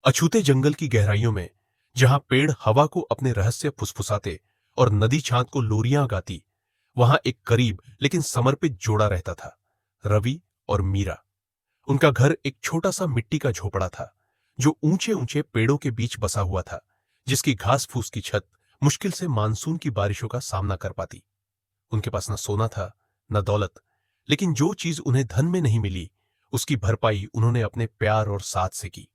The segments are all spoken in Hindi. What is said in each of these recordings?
अछूते जंगल की गहराइयों में, जहां पेड़ हवा को अपने रहस्य फुसफुसाते और नदी चांद को लोरियां गाती, वहां एक करीब लेकिन समर्पित जोड़ा रहता था, रवि और मीरा। उनका घर एक छोटा सा मिट्टी का झोपड़ा था, जो ऊंचे ऊंचे पेड़ों के बीच बसा हुआ था, जिसकी घास फूस की छत मुश्किल से मानसून की बारिशों का सामना कर पाती। उनके पास न सोना था, न दौलत, लेकिन जो चीज उन्हें धन में नहीं मिली, उसकी भरपाई उन्होंने अपने प्यार और साथ से की।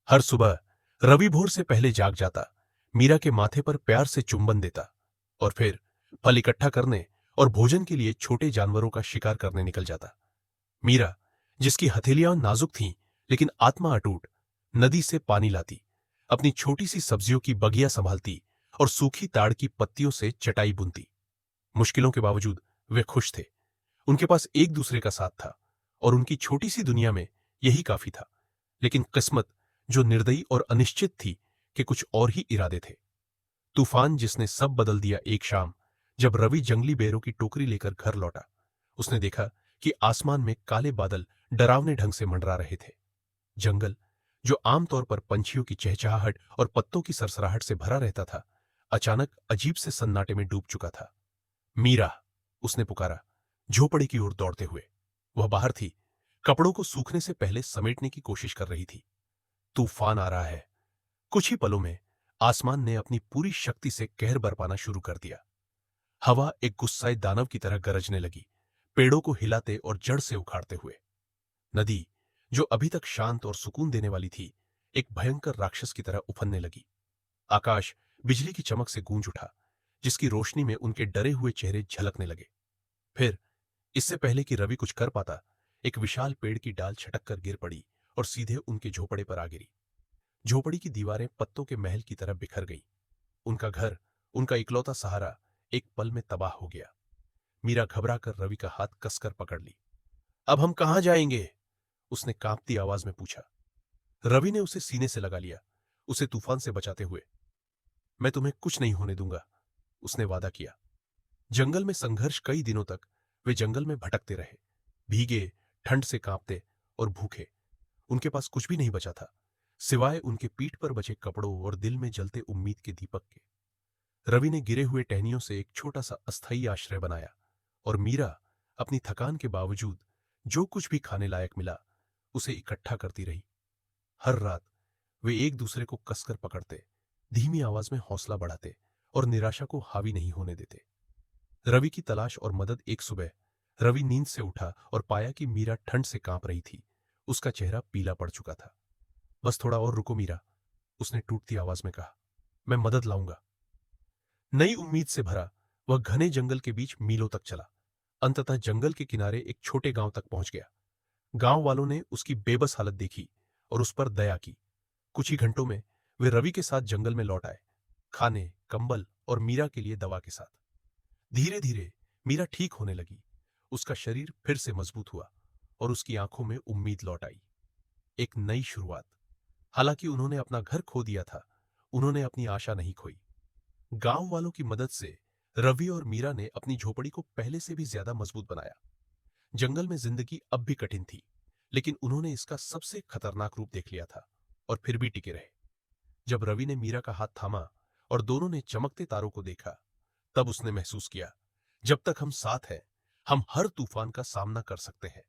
हर सुबह रवि भोर से पहले जाग जाता, मीरा के माथे पर प्यार से चुंबन देता और फिर फल इकट्ठा करने और भोजन के लिए छोटे जानवरों का शिकार करने निकल जाता। मीरा, जिसकी हथेलियां नाजुक थीं लेकिन आत्मा अटूट, नदी से पानी लाती, अपनी छोटी सी सब्जियों की बगिया संभालती और सूखी ताड़ की पत्तियों से चटाई बुनती। मुश्किलों के बावजूद वे खुश थे। उनके पास एक दूसरे का साथ था और उनकी छोटी सी दुनिया में यही काफी था। लेकिन किस्मत, जो निर्दयी और अनिश्चित थी, के कुछ और ही इरादे थे। तूफान जिसने सब बदल दिया। एक शाम जब रवि जंगली बेरों की टोकरी लेकर घर लौटा, उसने देखा कि आसमान में काले बादल डरावने ढंग से मंडरा रहे थे। जंगल, जो आमतौर पर पंछियों की चहचहाहट और पत्तों की सरसराहट से भरा रहता था, अचानक अजीब से सन्नाटे में डूब चुका था। मीरा, उसने पुकारा, झोपड़ी की ओर दौड़ते हुए। वह बाहर थी, कपड़ों को सूखने से पहले समेटने की कोशिश कर रही थी। तूफान आ रहा है। कुछ ही पलों में आसमान ने अपनी पूरी शक्ति से कहर बरपाना शुरू कर दिया। हवा एक गुस्साए दानव की तरह गरजने लगी, पेड़ों को हिलाते और जड़ से उखाड़ते हुए। नदी, जो अभी तक शांत और सुकून देने वाली थी, एक भयंकर राक्षस की तरह उफनने लगी। आकाश बिजली की चमक से गूंज उठा, जिसकी रोशनी में उनके डरे हुए चेहरे झलकने लगे। फिर, इससे पहले कि रवि कुछ कर पाता, एक विशाल पेड़ की डाल छटक कर गिर पड़ी और सीधे उनके झोपड़े पर आ गिरी। झोपड़ी की दीवारें पत्तों के महल की तरह बिखर गई। उनका घर, उनका इकलौता सहारा, एक पल में तबाह हो गया। मीरा घबरा कर रवि का हाथ कसकर पकड़ ली। अब हम कहां जाएंगे? उसने कांपती आवाज में पूछा। रवि ने उसे सीने से लगा लिया, उसे तूफान से बचाते हुए। मैं तुम्हें कुछ नहीं होने दूंगा, उसने वादा किया। जंगल में संघर्ष। कई दिनों तक वे जंगल में भटकते रहे, भीगे, ठंड से कांपते और भूखे। उनके पास कुछ भी नहीं बचा था, सिवाय उनके पीठ पर बचे कपड़ों और दिल में जलते उम्मीद के दीपक के। रवि ने गिरे हुए टहनियों से एक छोटा सा अस्थायी आश्रय बनाया और मीरा, अपनी थकान के बावजूद जो कुछ भी खाने लायक मिला, उसे इकट्ठा करती रही। हर रात वे एक दूसरे को कसकर पकड़ते, धीमी आवाज में हौसला बढ़ाते और निराशा को हावी नहीं होने देते। रवि की तलाश और मदद। एक सुबह रवि नींद से उठा और पाया कि मीरा ठंड से कांप रही थी। उसका चेहरा पीला पड़ चुका था। बस थोड़ा और रुको मीरा, उसने टूटती आवाज में कहा, मैं मदद लाऊंगा। नई उम्मीद से भरा, वह घने जंगल के बीच मीलों तक चला। अंततः जंगल के किनारे एक छोटे गांव तक पहुंच गया। गांव वालों ने उसकी बेबस हालत देखी और उस पर दया की। कुछ ही घंटों में वे रवि के साथ जंगल में लौट आए, खाने, कंबल और मीरा के लिए दवा के साथ। धीरे धीरे मीरा ठीक होने लगी। उसका शरीर फिर से मजबूत हुआ और उसकी आंखों में उम्मीद लौट आई। एक नई शुरुआत। हालांकि उन्होंने अपना घर खो दिया था, उन्होंने अपनी आशा नहीं खोई। गांव वालों की मदद से रवि और मीरा ने अपनी झोपड़ी को पहले से भी ज्यादा मजबूत बनाया। जंगल में जिंदगी अब भी कठिन थी, लेकिन उन्होंने इसका सबसे खतरनाक रूप देख लिया था और फिर भी टिके रहे। जब रवि ने मीरा का हाथ थामा और दोनों ने चमकते तारों को देखा, तब उसने महसूस किया, जब तक हम साथ हैं, हम हर तूफान का सामना कर सकते हैं।